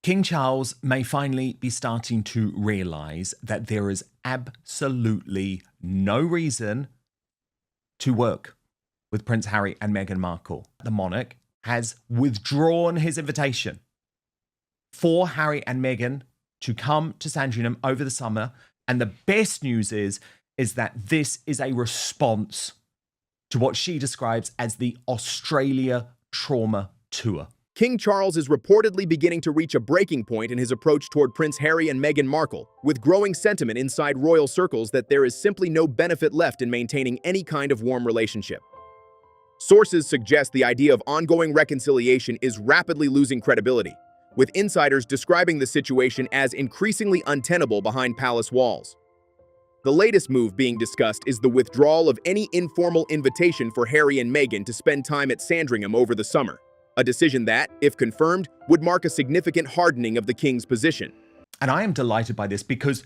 King Charles may finally be starting to realise that there is absolutely no reason to work with Prince Harry and Meghan Markle. The monarch has withdrawn his invitation for Harry and Meghan to come to Sandringham over the summer. And the best news is that this is a response to what she describes as the Australia trauma tour. King Charles is reportedly beginning to reach a breaking point in his approach toward Prince Harry and Meghan Markle, with growing sentiment inside royal circles that there is simply no benefit left in maintaining any kind of warm relationship. Sources suggest the idea of ongoing reconciliation is rapidly losing credibility, with insiders describing the situation as increasingly untenable behind palace walls. The latest move being discussed is the withdrawal of any informal invitation for Harry and Meghan to spend time at Sandringham over the summer, a decision that, if confirmed, would mark a significant hardening of the king's position. And I am delighted by this because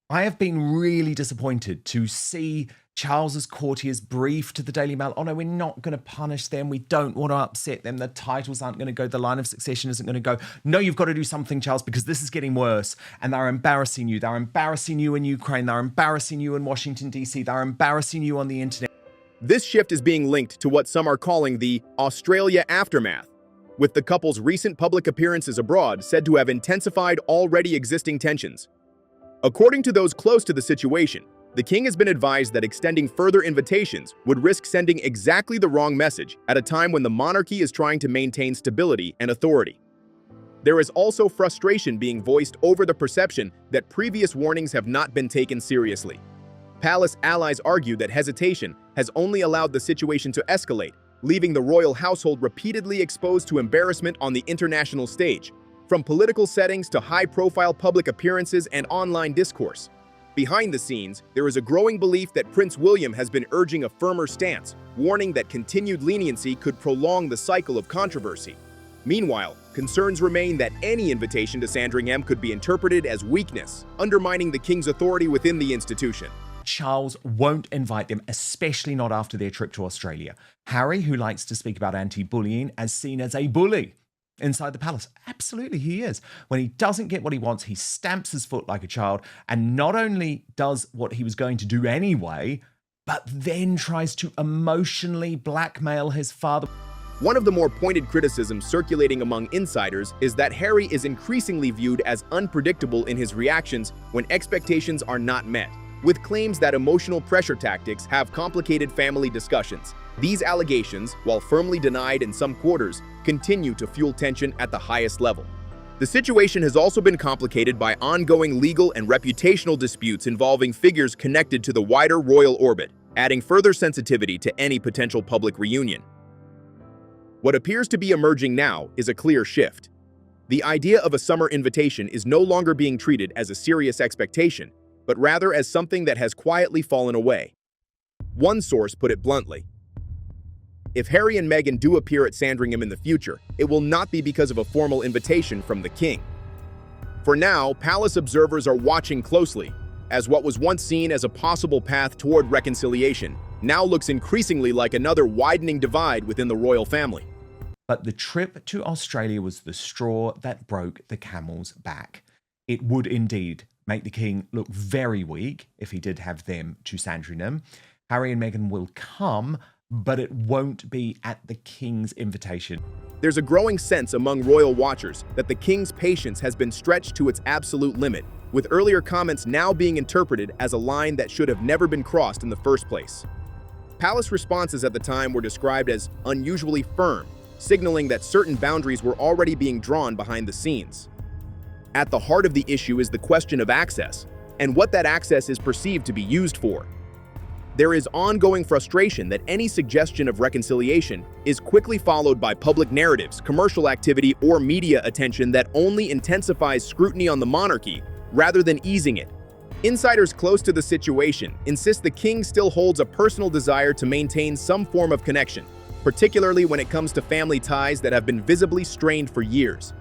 I have been really disappointed to see Charles's courtiers brief to the Daily Mail, oh no, we're not going to punish them, we don't want to upset them, the titles aren't going to go, the line of succession isn't going to go. No, you've got to do something, Charles, because this is getting worse. And they're embarrassing you. They're embarrassing you in Ukraine. They're embarrassing you in Washington, D.C. They're embarrassing you on the internet. This shift is being linked to what some are calling the Australia aftermath, with the couple's recent public appearances abroad said to have intensified already existing tensions. According to those close to the situation, the king has been advised that extending further invitations would risk sending exactly the wrong message at a time when the monarchy is trying to maintain stability and authority. There is also frustration being voiced over the perception that previous warnings have not been taken seriously. Palace allies argue that hesitation has only allowed the situation to escalate, leaving the royal household repeatedly exposed to embarrassment on the international stage, from political settings to high-profile public appearances and online discourse. Behind the scenes, there is a growing belief that Prince William has been urging a firmer stance, warning that continued leniency could prolong the cycle of controversy. Meanwhile, concerns remain that any invitation to Sandringham could be interpreted as weakness, undermining the king's authority within the institution. Charles won't invite them, especially not after their trip to Australia. Harry, who likes to speak about anti-bullying, as seen as a bully inside the palace. Absolutely, he is. When he doesn't get what he wants, he stamps his foot like a child and not only does what he was going to do anyway, but then tries to emotionally blackmail his father. One of the more pointed criticisms circulating among insiders is that Harry is increasingly viewed as unpredictable in his reactions when expectations are not met, with claims that emotional pressure tactics have complicated family discussions. These allegations, while firmly denied in some quarters, continue to fuel tension at the highest level. The situation has also been complicated by ongoing legal and reputational disputes involving figures connected to the wider royal orbit, adding further sensitivity to any potential public reunion. What appears to be emerging now is a clear shift. The idea of a summer invitation is no longer being treated as a serious expectation, but rather as something that has quietly fallen away. One source put it bluntly: if Harry and Meghan do appear at Sandringham in the future, it will not be because of a formal invitation from the king. For now, palace observers are watching closely, as what was once seen as a possible path toward reconciliation now looks increasingly like another widening divide within the royal family. But the trip to Australia was the straw that broke the camel's back. It would indeed make the king look very weak if he did have them to Sandringham. Harry and Meghan will come, but it won't be at the king's invitation. There's a growing sense among royal watchers that the king's patience has been stretched to its absolute limit, with earlier comments now being interpreted as a line that should have never been crossed in the first place. Palace responses at the time were described as unusually firm, signaling that certain boundaries were already being drawn behind the scenes. At the heart of the issue is the question of access, and what that access is perceived to be used for. There is ongoing frustration that any suggestion of reconciliation is quickly followed by public narratives, commercial activity, or media attention that only intensifies scrutiny on the monarchy rather than easing it. Insiders close to the situation insist the king still holds a personal desire to maintain some form of connection, particularly when it comes to family ties that have been visibly strained for years.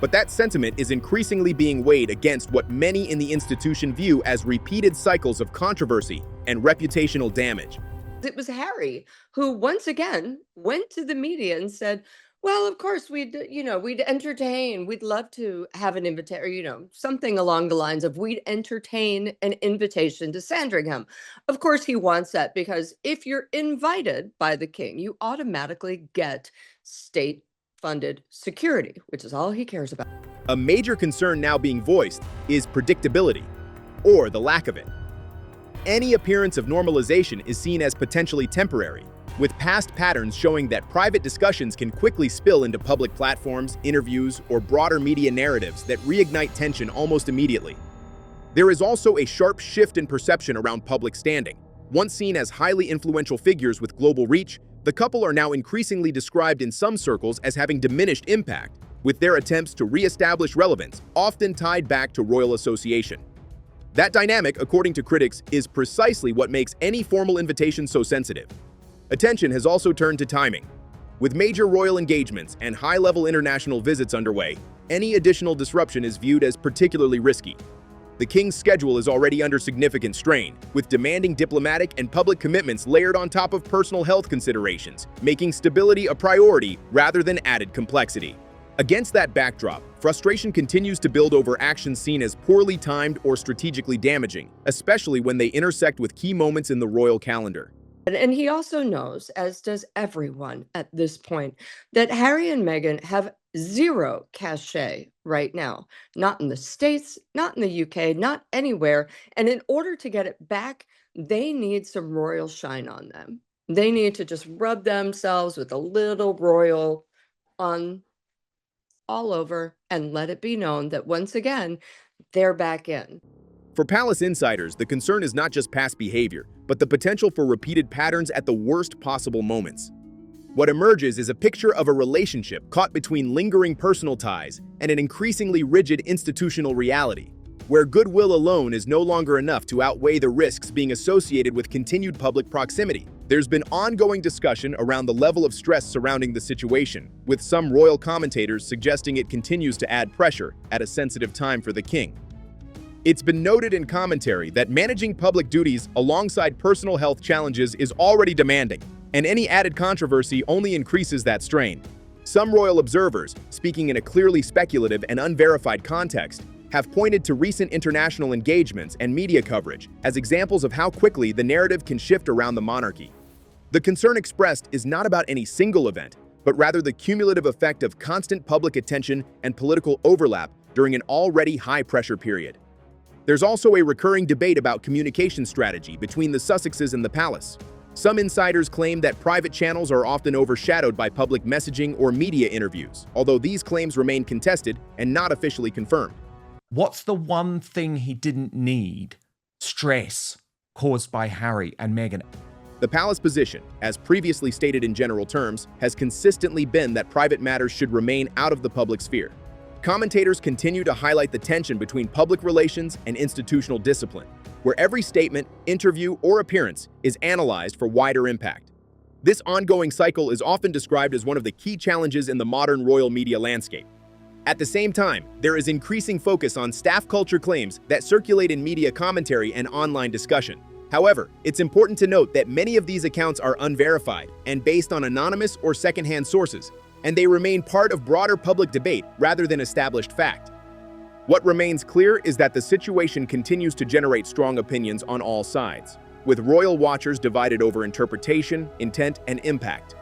But that sentiment is increasingly being weighed against what many in the institution view as repeated cycles of controversy and reputational damage. It was Harry who once again went to the media and said, Well, of course, we'd entertain. We'd love to have an invitation, something along the lines of we'd entertain an invitation to Sandringham. Of course, he wants that because if you're invited by the king, you automatically get state funded security, which is all he cares about. A major concern now being voiced is predictability, or the lack of it. Any appearance of normalization is seen as potentially temporary, with past patterns showing that private discussions can quickly spill into public platforms, interviews, or broader media narratives that reignite tension almost immediately. There is also a sharp shift in perception around public standing. Once seen as highly influential figures with global reach, the couple are now increasingly described in some circles as having diminished impact, with their attempts to re-establish relevance often tied back to royal association. That dynamic, according to critics, is precisely what makes any formal invitation so sensitive. Attention has also turned to timing. With major royal engagements and high-level international visits underway, any additional disruption is viewed as particularly risky. The king's schedule is already under significant strain, with demanding diplomatic and public commitments layered on top of personal health considerations, making stability a priority rather than added complexity. Against that backdrop, frustration continues to build over actions seen as poorly timed or strategically damaging, especially when they intersect with key moments in the royal calendar. And he also knows, as does everyone at this point, that Harry and Meghan have zero cachet right now. Not in the States, not in the UK, not anywhere. And in order to get it back, they need some royal shine on them. They need to just rub themselves with a little royal on all over and let it be known that once again, they're back in. For palace insiders, the concern is not just past behavior, but the potential for repeated patterns at the worst possible moments. What emerges is a picture of a relationship caught between lingering personal ties and an increasingly rigid institutional reality, where goodwill alone is no longer enough to outweigh the risks being associated with continued public proximity. There's been ongoing discussion around the level of stress surrounding the situation, with some royal commentators suggesting it continues to add pressure at a sensitive time for the king. It's been noted in commentary that managing public duties alongside personal health challenges is already demanding, and any added controversy only increases that strain. Some royal observers, speaking in a clearly speculative and unverified context, have pointed to recent international engagements and media coverage as examples of how quickly the narrative can shift around the monarchy. The concern expressed is not about any single event, but rather the cumulative effect of constant public attention and political overlap during an already high-pressure period. There's also a recurring debate about communication strategy between the Sussexes and the palace. Some insiders claim that private channels are often overshadowed by public messaging or media interviews, although these claims remain contested and not officially confirmed. What's the one thing he didn't need? Stress caused by Harry and Meghan. The palace position, as previously stated in general terms, has consistently been that private matters should remain out of the public sphere. Commentators continue to highlight the tension between public relations and institutional discipline, where every statement, interview, or appearance is analyzed for wider impact. This ongoing cycle is often described as one of the key challenges in the modern royal media landscape. At the same time, there is increasing focus on staff culture claims that circulate in media commentary and online discussion. However, it's important to note that many of these accounts are unverified and based on anonymous or secondhand sources, and they remain part of broader public debate rather than established fact. What remains clear is that the situation continues to generate strong opinions on all sides, with royal watchers divided over interpretation, intent, and impact,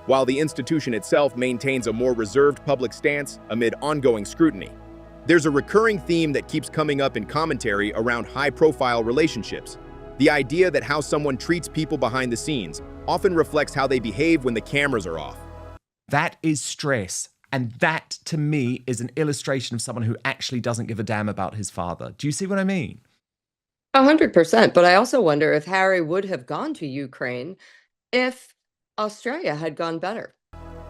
while the institution itself maintains a more reserved public stance amid ongoing scrutiny. There's a recurring theme that keeps coming up in commentary around high-profile relationships. The idea that how someone treats people behind the scenes often reflects how they behave when the cameras are off. That is stress. And that, to me, is an illustration of someone who actually doesn't give a damn about his father. Do you see what I mean? 100%. But I also wonder if Harry would have gone to Ukraine if Australia had gone better.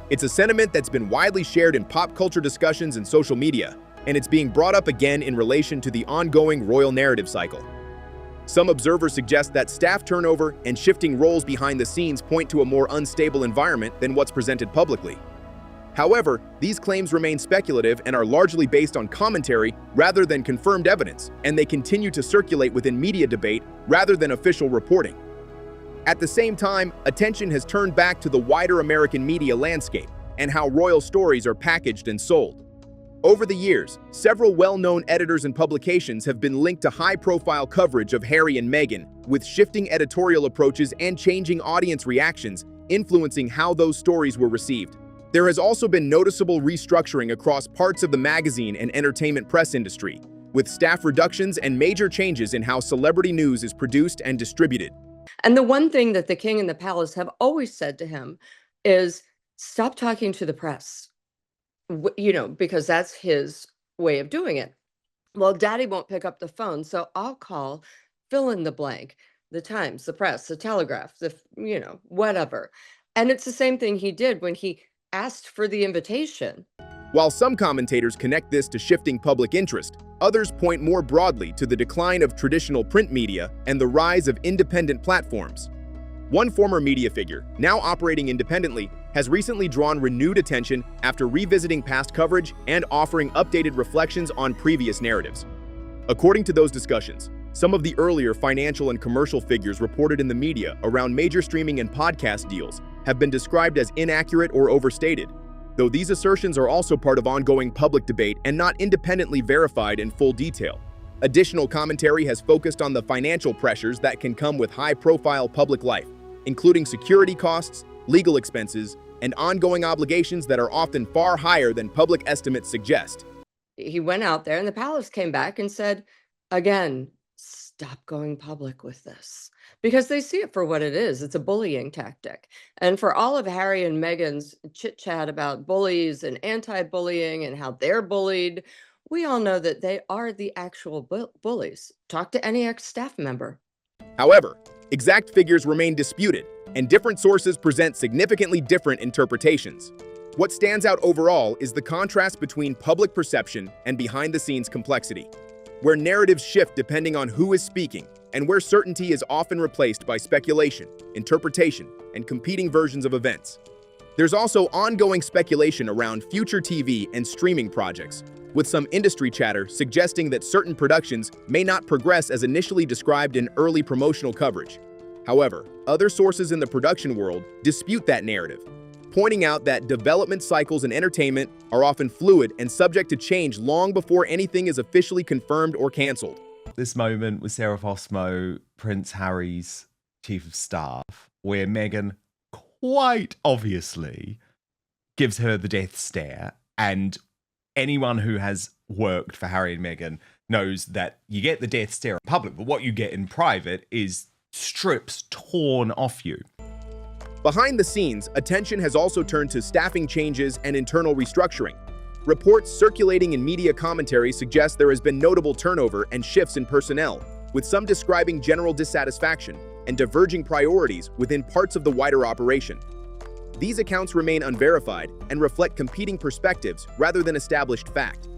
It's a sentiment that's been widely shared in pop culture discussions and social media, and it's being brought up again in relation to the ongoing royal narrative cycle. Some observers suggest that staff turnover and shifting roles behind the scenes point to a more unstable environment than what's presented publicly. However, these claims remain speculative and are largely based on commentary rather than confirmed evidence, and they continue to circulate within media debate rather than official reporting. At the same time, attention has turned back to the wider American media landscape, and how royal stories are packaged and sold. Over the years, several well-known editors and publications have been linked to high-profile coverage of Harry and Meghan, with shifting editorial approaches and changing audience reactions influencing how those stories were received. There has also been noticeable restructuring across parts of the magazine and entertainment press industry, with staff reductions and major changes in how celebrity news is produced and distributed. And the one thing that the king and the palace have always said to him is, stop talking to the press, because that's his way of doing it. Well, daddy won't pick up the phone, so I'll call fill in the blank, the Times, the press, the Telegraph, whatever. And it's the same thing he did when he asked for the invitation. While some commentators connect this to shifting public interest, others point more broadly to the decline of traditional print media and the rise of independent platforms. One former media figure, now operating independently, has recently drawn renewed attention after revisiting past coverage and offering updated reflections on previous narratives. According to those discussions, some of the earlier financial and commercial figures reported in the media around major streaming and podcast deals have been described as inaccurate or overstated, though these assertions are also part of ongoing public debate and not independently verified in full detail. Additional commentary has focused on the financial pressures that can come with high-profile public life, including security costs, legal expenses, and ongoing obligations that are often far higher than public estimates suggest. He went out there and the palace came back and said, again, stop going public with this, because they see it for what it is. It's a bullying tactic. And for all of Harry and Meghan's chit chat about bullies and anti-bullying and how they're bullied, we all know that they are the actual bullies. Talk to any ex-staff member. However, exact figures remain disputed, and different sources present significantly different interpretations. What stands out overall is the contrast between public perception and behind-the-scenes complexity, where narratives shift depending on who is speaking, and where certainty is often replaced by speculation, interpretation, and competing versions of events. There's also ongoing speculation around future TV and streaming projects, with some industry chatter suggesting that certain productions may not progress as initially described in early promotional coverage. However, other sources in the production world dispute that narrative, pointing out that development cycles in entertainment are often fluid and subject to change long before anything is officially confirmed or canceled. This moment with Sarah Fosmo, Prince Harry's chief of staff, where Meghan quite obviously gives her the death stare, and anyone who has worked for Harry and Meghan knows that you get the death stare in public, but what you get in private is strips torn off you. Behind the scenes, attention has also turned to staffing changes and internal restructuring. Reports circulating in media commentary suggest there has been notable turnover and shifts in personnel, with some describing general dissatisfaction and diverging priorities within parts of the wider operation. These accounts remain unverified and reflect competing perspectives rather than established fact.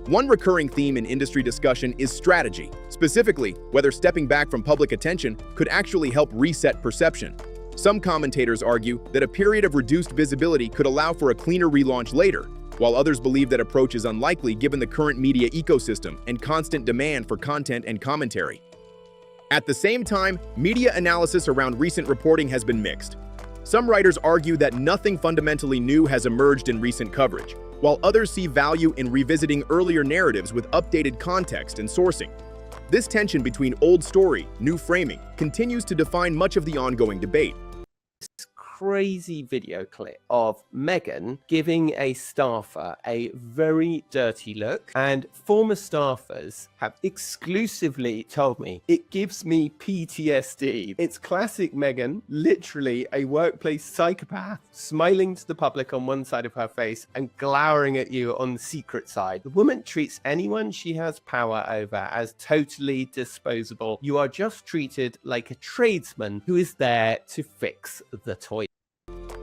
One recurring theme in industry discussion is strategy, specifically whether stepping back from public attention could actually help reset perception. Some commentators argue that a period of reduced visibility could allow for a cleaner relaunch later, while others believe that approach is unlikely given the current media ecosystem and constant demand for content and commentary. At the same time, media analysis around recent reporting has been mixed. Some writers argue that nothing fundamentally new has emerged in recent coverage, while others see value in revisiting earlier narratives with updated context and sourcing. This tension between old story, new framing continues to define much of the ongoing debate. Crazy video clip of Meghan giving a staffer a very dirty look, and former staffers have exclusively told me it gives me PTSD. It's classic Meghan, literally a workplace psychopath, smiling to the public on one side of her face and glowering at you on the secret side. The woman treats anyone she has power over as totally disposable. You are just treated like a tradesman who is there to fix the toy.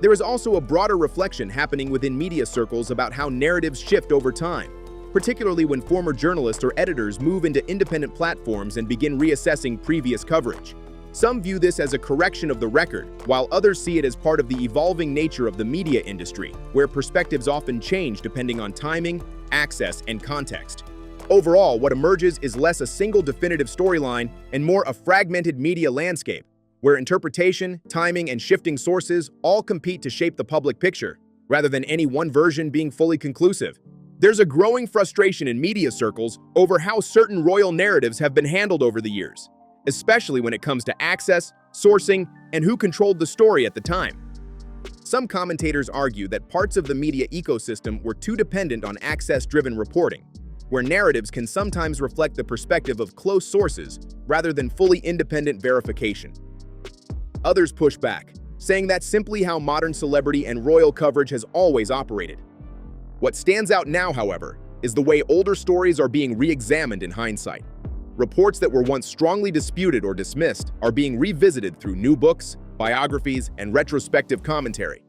There is also a broader reflection happening within media circles about how narratives shift over time, particularly when former journalists or editors move into independent platforms and begin reassessing previous coverage. Some view this as a correction of the record, while others see it as part of the evolving nature of the media industry, where perspectives often change depending on timing, access, and context. Overall, what emerges is less a single definitive storyline and more a fragmented media landscape, where interpretation, timing, and shifting sources all compete to shape the public picture. rather than any one version being fully conclusive. There's a growing frustration in media circles over how certain royal narratives have been handled over the years, especially when it comes to access, sourcing, and who controlled the story at the time. Some commentators argue that parts of the media ecosystem were too dependent on access-driven reporting, where narratives can sometimes reflect the perspective of close sources rather than fully independent verification. Others push back, saying that's simply how modern celebrity and royal coverage has always operated. What stands out now, however, is the way older stories are being re-examined in hindsight. Reports that were once strongly disputed or dismissed are being revisited through new books, biographies, and retrospective commentary,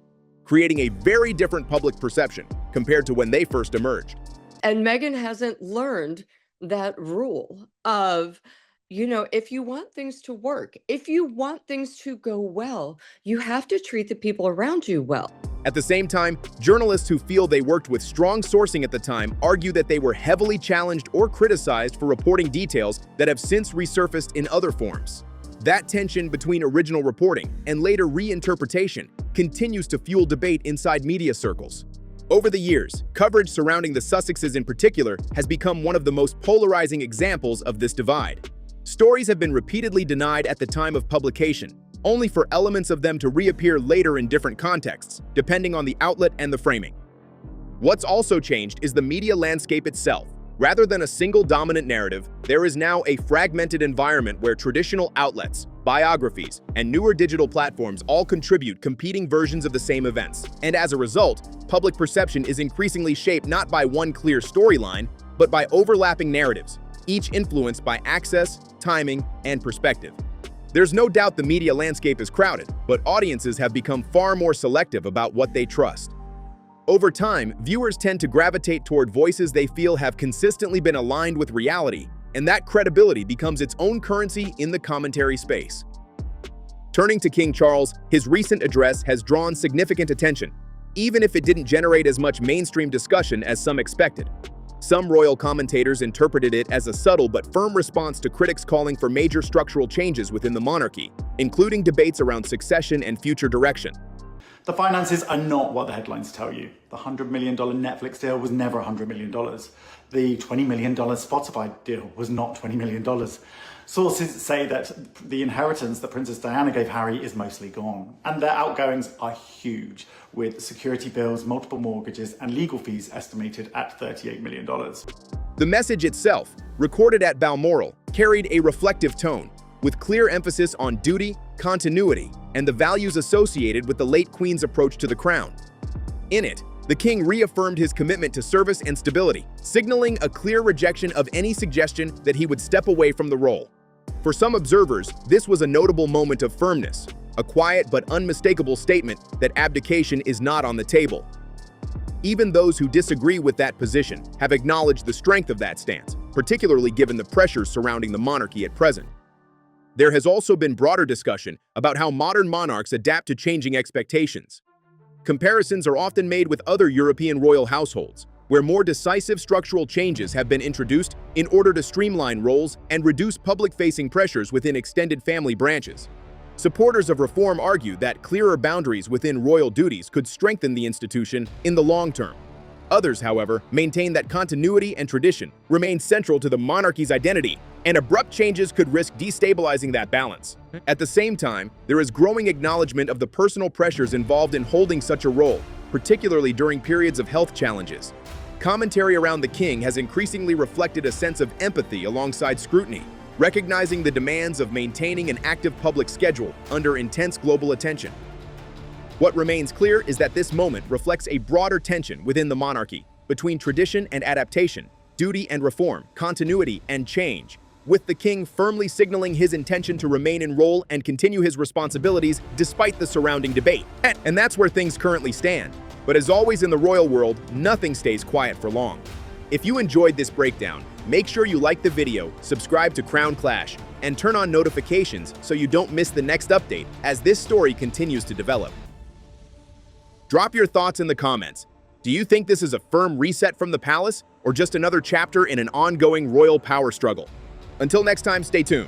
creating a very different public perception compared to when they first emerged. And Meghan hasn't learned that rule of, if you want things to work, if you want things to go well, you have to treat the people around you well. At the same time, journalists who feel they worked with strong sourcing at the time argue that they were heavily challenged or criticized for reporting details that have since resurfaced in other forms. That tension between original reporting and later reinterpretation continues to fuel debate inside media circles. Over the years, coverage surrounding the Sussexes in particular has become one of the most polarizing examples of this divide. Stories have been repeatedly denied at the time of publication, only for elements of them to reappear later in different contexts, depending on the outlet and the framing. What's also changed is the media landscape itself. Rather than a single dominant narrative, there is now a fragmented environment where traditional outlets, biographies, and newer digital platforms all contribute competing versions of the same events. And as a result, public perception is increasingly shaped not by one clear storyline, but by overlapping narratives, each influenced by access, timing, and perspective. There's no doubt the media landscape is crowded, but audiences have become far more selective about what they trust. Over time, viewers tend to gravitate toward voices they feel have consistently been aligned with reality, and that credibility becomes its own currency in the commentary space. Turning to King Charles, his recent address has drawn significant attention, even if it didn't generate as much mainstream discussion as some expected. Some royal commentators interpreted it as a subtle but firm response to critics calling for major structural changes within the monarchy, including debates around succession and future direction. The finances are not what the headlines tell you. The $100 million Netflix deal was never $100 million. The $20 million Spotify deal was not $20 million. Sources say that the inheritance that Princess Diana gave Harry is mostly gone, and their outgoings are huge, with security bills, multiple mortgages, and legal fees estimated at $38 million. The message itself, recorded at Balmoral, carried a reflective tone, with clear emphasis on duty, continuity, and the values associated with the late Queen's approach to the crown. In it, the king reaffirmed his commitment to service and stability, signaling a clear rejection of any suggestion that he would step away from the role. For some observers, this was a notable moment of firmness, a quiet but unmistakable statement that abdication is not on the table. Even those who disagree with that position have acknowledged the strength of that stance, particularly given the pressures surrounding the monarchy at present. There has also been broader discussion about how modern monarchs adapt to changing expectations. Comparisons are often made with other European royal households, where more decisive structural changes have been introduced in order to streamline roles and reduce public-facing pressures within extended family branches. Supporters of reform argue that clearer boundaries within royal duties could strengthen the institution in the long term. Others, however, maintain that continuity and tradition remain central to the monarchy's identity, and abrupt changes could risk destabilizing that balance. At the same time, there is growing acknowledgement of the personal pressures involved in holding such a role, particularly during periods of health challenges. Commentary around the king has increasingly reflected a sense of empathy alongside scrutiny, recognizing the demands of maintaining an active public schedule under intense global attention. What remains clear is that this moment reflects a broader tension within the monarchy, between tradition and adaptation, duty and reform, continuity and change, with the king firmly signaling his intention to remain in role and continue his responsibilities despite the surrounding debate. And that's where things currently stand. But as always in the royal world, nothing stays quiet for long. If you enjoyed this breakdown, make sure you like the video, subscribe to Crown Clash, and turn on notifications so you don't miss the next update as this story continues to develop. Drop your thoughts in the comments. Do you think this is a firm reset from the palace, or just another chapter in an ongoing royal power struggle? Until next time, stay tuned.